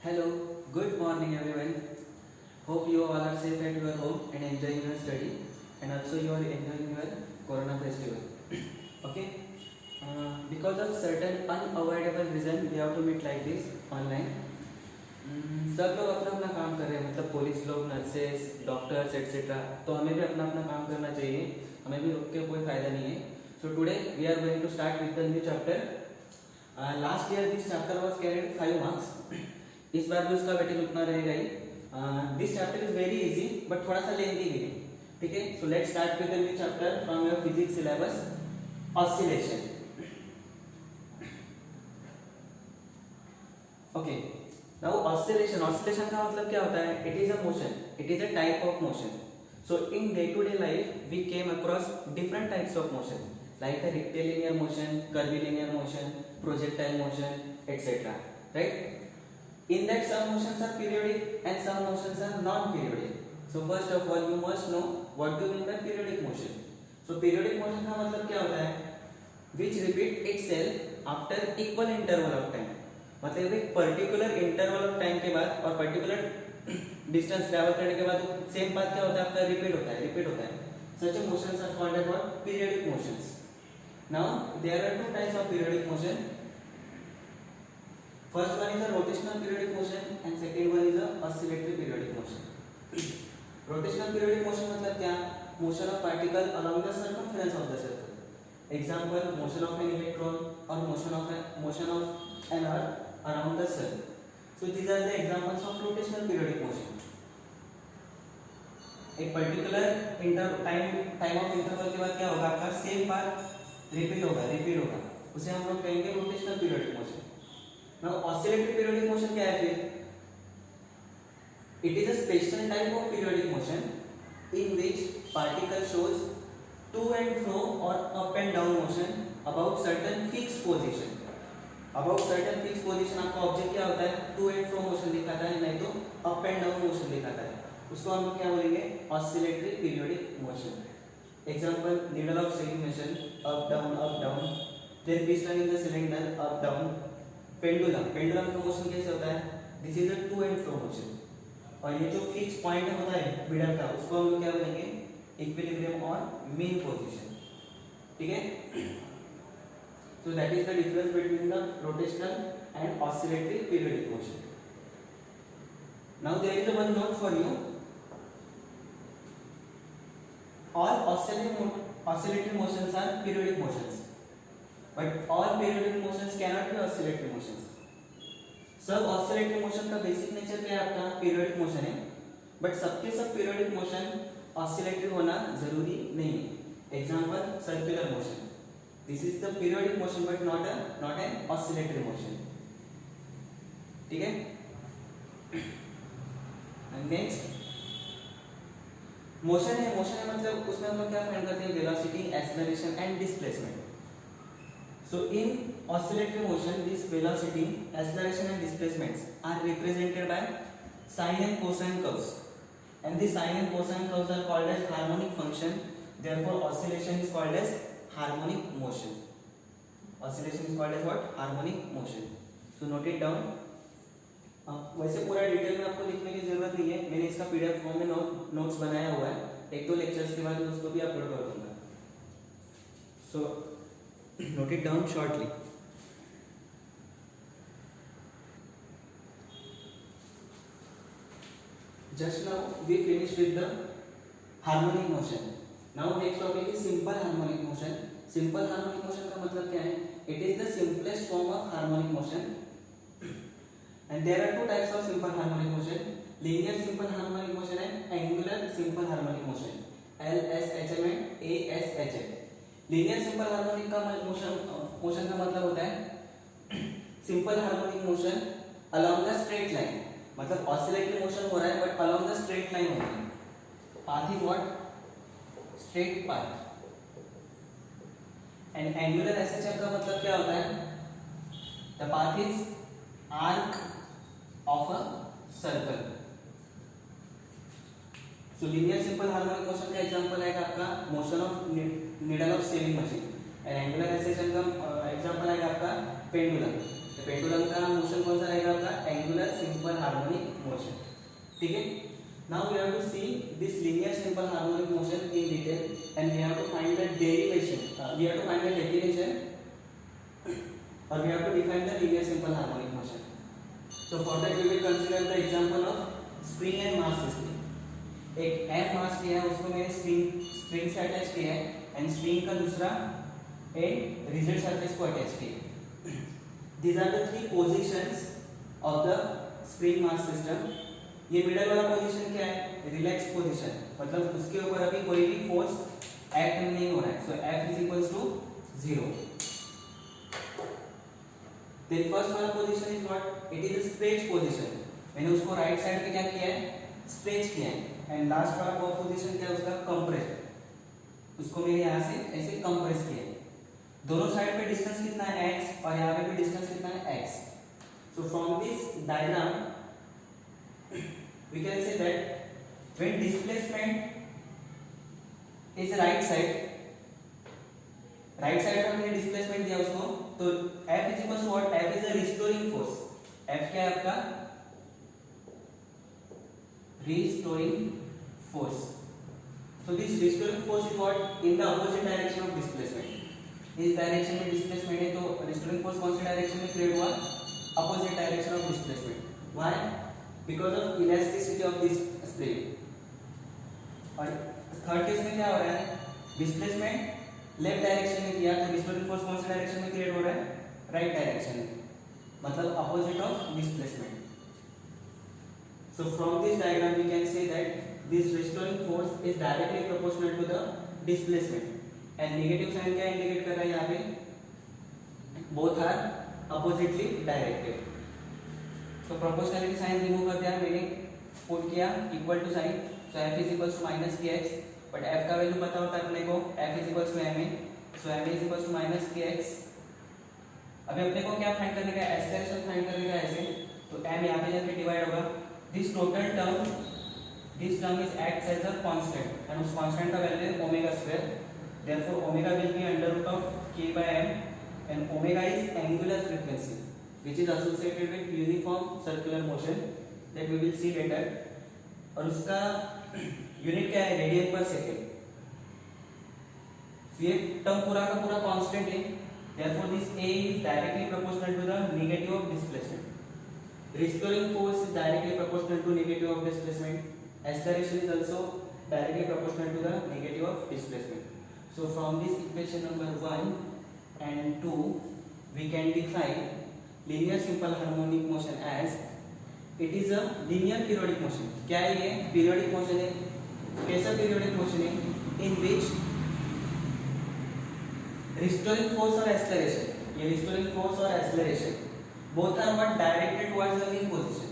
Hello, good morning everyone. Hope you all are safe at your home and enjoying your study, and also you are enjoying your Corona festival. Okay? Because of certain unavoidable reason we have to meet like this online. सब लोग अपना अपना काम कर रहे हैं, मतलब police लोग, नर्सेस, डॉक्टर्स एटसेट्रा. तो हमें भी अपना अपना काम करना चाहिए, हमें भी रुक के कोई फायदा नहीं है. So today we are going to start with the new chapter. Last year this chapter was carried 5 marks. इस बार भी उसका वेटेज उतना रहेगा ही. This chapter is very easy but थोड़ा सा लेंथी भी है. ठीक है, so let's start with the new chapter from your physics syllabus, oscillation. Okay, now oscillation. Oscillation का मतलब क्या होता है? It is a motion, it is a type of motion. So in day to day life we came across different types of motion like a rectilinear motion, curvilinear motion, projectile motion, etc. Right? In that some motions are periodic and some motions are non-periodic. So first of all you must know what do you mean by periodic motion. So periodic motion का मतलब क्या होता है? Which repeat itself after equal interval of time. मतलब एक particular interval of time के बाद और पर्टिकुलर डिस्टेंस ट्रैवल करने के बाद सेम पाथ क्या होता है आपका? रिपीट होता है. Such a motions are called as what? Periodic motions. Now there are two types of periodic motion. First one is a rotational periodic motion and second one is a oscillatory periodic motion. Rotational periodic motion मतलब क्या? Motion of particle along the circumference of the circle. Example, motion of an electron or motion of an earth around the sun. So these are the examples of rotational periodic motion. एक particular time of interval के बाद क्या होगा? आपका same path repeat होगा, उसे हम लोग कहेंगे rotational periodic motion. Now oscillatory periodic motion क्या है फिर? It is a special type of periodic motion in which particle shows to and fro और up and down motion about certain fixed position. आपका ऑब्जेक्ट क्या होता है? To and fro motion दिखाता है, नहीं तो अप एंड डाउन मोशन दिखाता है. उसको हम लोग क्या बोलेंगे? Oscillatory periodic motion. Example, needle of sailing motion, up down. Then piston in the cylinder, up down. Pendulum का मोशन कैसे होता है? This is a to and fro motion. और ये जो फिक्स पॉइंट होता है मिडल का, उसको हम लोग क्या बोलेंगे? इक्विलिब्रियम और मीन पोजीशन. ठीक है, so that is the difference between the rotational and oscillatory periodic motion. Now there is one note for you. All oscillatory motions are periodic motions, but all periodic motions cannot be oscillatory motions. सब oscillatory motion का basic nature क्या है? आपका periodic motion है, but सबके सब periodic motion oscillatory होना जरूरी नहीं है. Example, circular motion. This is the periodic motion but not an oscillatory motion. ठीक है? And next मोशन है मतलब उसमें हम लोग क्या फाइंड करते हैं? Velocity, acceleration and displacement. So in oscillatory motion this velocity, acceleration and displacements are represented by sine and cosine curves, and this sine and cosine curves are called as harmonic function. Therefore oscillation is called as harmonic motion. Oscillation is called as what? Harmonic motion. So note it down. वैसे पूरा detail में आपको लिखने की जरूरत नहीं है, मैंने इसका पीडीएफ फॉर्म में नोट्स बनाया हुआ है. एक दो लेक्चर्स के बाद मैं उसको भी अपलोड कर दूंगा. So note it down shortly. Just now we finish with the harmonic motion. Now next topic is simple harmonic motion. Simple harmonic motion का मतलब क्या है? It is the simplest form of harmonic motion. And there are two types of simple harmonic motion: linear simple harmonic motion and angular simple harmonic motion. LSHM and ASHM. Linear simple harmonic का motion का मतलब होता है simple harmonic motion along the straight line. मतलब oscillatory motion हो रहा है but along the straight line हो रहा है. Path is what? Straight path. And angular SHM का मतलब क्या होता है? The path is arc of a circle. So linear simple harmonic motion का एग्जांपल है आपका motion of needle of sailing machine. and angular acceleration का एग्जांपल है आपका pendulum. तो pendulum का मोशन कौन सा रहेगा? आपका angular simple harmonic motion. ठीक है. Now we have to see this linear simple harmonic motion in detail, and we have to find the derivation. We have to find the definition, or we have to define the linear simple harmonic motion. So for that we will consider the example of spring and mass system. एक m मास लिया है, उसको मैंने spring से attach किया है, and spring का दूसरा एक रिजिड सरफेस को अटैच किया. These are the three positions of the spring mass system. ये मिडल वाला पोजीशन क्या है? रिलैक्स पोजीशन, मतलब उसके ऊपर अभी कोई भी फोर्स एक्ट नहीं हो रहा है. So F is equals to 0. Then first वाला position is what? It is a stretch position. मैंने उसको राइट साइड पे क्या किया है? स्ट्रेच किया है. एंड लास्ट वाला पोजीशन क्या है उसका? कंप्रेस. उसको मैंने यहाँ से ऐसे कंप्रेस किया है. दोनों साइड पे डिस्टेंस कितना है? x, और यहाँ पे भी डिस्टेंस कितना है? x. So from this diagram we can say that when displacement is right side पे हमने डिस्प्लेसमेंट दिया उसको, तो F is equals to what? F is a restoring force. F क्या है आपका? Restoring force. So this restoring force is what? In the opposite direction of displacement. इस direction में डिस्प्लेसमेंट है, तो restoring force कौन सी डायरेक्शन में क्रिएट हुआ? Opposite direction of displacement. Why? Because of elasticity of this spring. और third case में क्या हो रहा है? डिस्प्लेसमेंट लेफ्ट डायरेक्शन में किया, तो रिस्टोरिंग फोर्स कौन सी डायरेक्शन में क्रिएट हो रहा है? राइट डायरेक्शन में, मतलब opposite of displacement. So from this diagram we can say that this restoring force is directly proportional to the displacement. And negative sign क्या इंडिकेट कर रहा है यहाँ पे? Both are oppositely directed. तो प्रोपोर्शनलिटी साइन रिमूव कर दिया, मैंने पुट किया equal to sign. So F is equals to minus kx, but F का वैल्यू पता होता है अपने को. F is equals to ma. So ma is equals to minus kx. अभी अपने को क्या फाइंड करने का है? एक्सेलरेशन फाइंड करने का है ऐसे. तो m यहाँ पे जाके डिवाइड होगा. This total term is acts as a constant, एंड उस कांस्टेंट का वैल्यू है omega square. Therefore omega will be under root of k by m, and omega is angular frequency which is associated with uniform circular motion that we will see later. और उसका unit क्या है? Radian पर second. ये term पूरा का पूरा constant है. therefore this a is directly proportional to the negative of displacement. Restoring force is directly proportional to negative of displacement. Acceleration is also directly proportional to the negative of displacement. So from this equation number 1 and 2 we can define linear simple harmonic motion as it is a linear periodic motion. क्या है ये? periodic motion है. कैसा periodic motion है? in which restoring force और acceleration, ये restoring force और acceleration both are what? directed towards the mean position.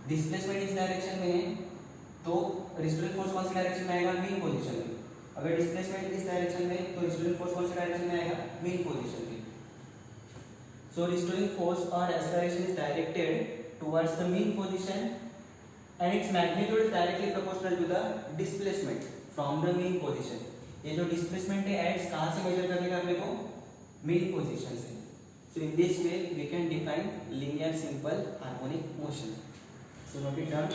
displacement इस direction में है, तो restoring force कौन सी direction में आएगा? mean position में. अगर displacement इस direction में, तो restoring force कौन सी direction में आएगा? mean position में. So restoring force or acceleration is directed towards the mean position, and its magnitude is directly proportional to the displacement from the mean position. ये जो displacement है x कहाँ से measure करने का अपने को? mean position से. So in this way we can define linear simple harmonic motion. So note it down.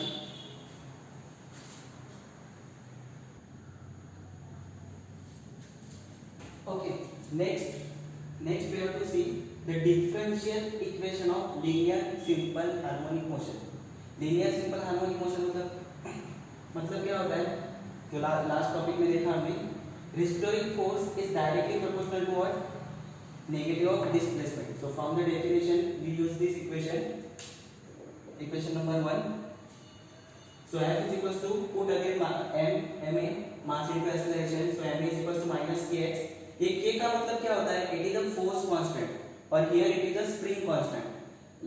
Okay. Next we have to see the differential equation of linear simple harmonic motion. linear simple harmonic motion मतलब क्या होता है? जो last topic में देखा हमने, restoring force is directly proportional to what? negative of displacement. So from the definition we use this equation number 1. So F is equals to, put again ma mass into acceleration. So ma is equals to minus kx. ये k का मतलब क्या होता है? It is a force constant, और here it is a spring constant.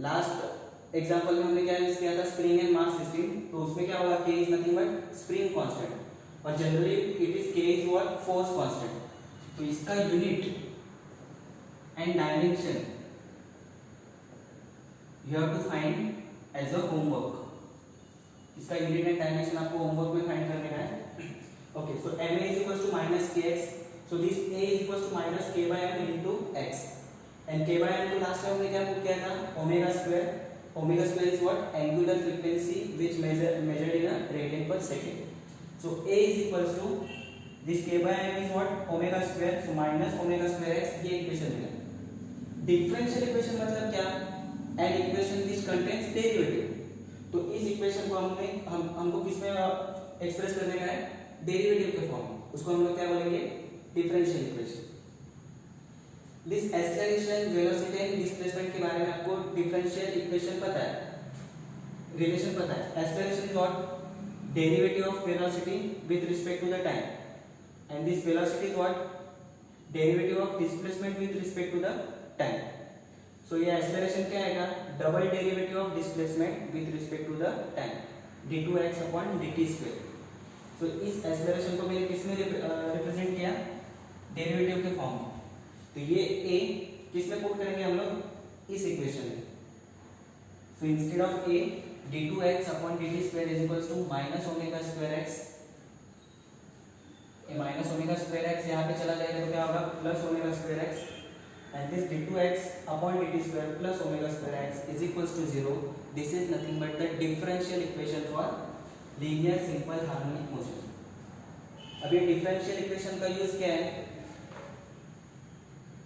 Last example में हमने क्या यूज किया था? Spring and mass system. तो उसमें क्या होगा? k is nothing but spring constant, और generally it is k is what? force constant. तो इसका unit and dimension you have to find as a homework. इसका यूनिट एंड डायमेंशन आपको homework में फाइंड करने का है. Okay, so ma is equals to minus kx. So this a is equals to minus k by m into x, and k by m को last time हमने क्या put किया था? Omega square. omega square is what? Angular frequency which measured in a radian per second. So A is equals to this k by m is what? Omega square. So minus omega square x. ये equation मिला. Differential equation मतलब क्या? An equation which contains derivative. तो इस equation को हमको किस में एक्सप्रेस करने का है? डेरिवेटिव के फॉर्म में. उसको हम लोग क्या बोलेंगे? Differential equation. This acceleration, velocity and displacement के बारे में आपको डिफरेंशियल इक्वेशन पता है, रिलेशन पता है. Acceleration is what? Derivative of velocity with respect to the time, and this velocity is what? Derivative of displacement with respect to the time. So ये acceleration क्या आएगा? Double derivative of displacement with respect to the time, d2x upon dt square. So इस acceleration को मैंने किस में represent किया? Derivative के फॉर्म में. तो ये a किस में पुट करेंगे हम लोग? इस इक्वेशन में. सो instead of a, d2x upon dt square is equals to minus omega square x. ये माइनस ओमेगा स्क्वायर x यहाँ पे चला जाएगा तो क्या होगा? Plus omega square x. And this d2x upon dt square plus omega square x is equals to 0. This is nothing but the differential equation for linear simple harmonic motion. अब ये differential equation का use क्या है?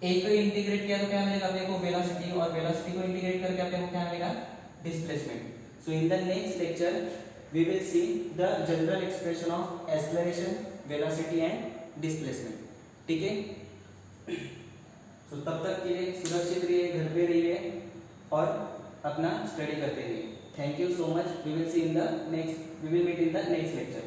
a को integrate किया तो क्या मिलेगा अपने को? वेलोसिटी. और वेलोसिटी को इंटीग्रेट करके अपने को क्या मिलेगा? Displacement. So in the next lecture we will see the general expression of acceleration, velocity and displacement. ठीक है. सो तब तक के लिए सुरक्षित रहिए, घर पे रहिए और अपना स्टडी करते रहिए. Thank you so much. We will meet in the next lecture.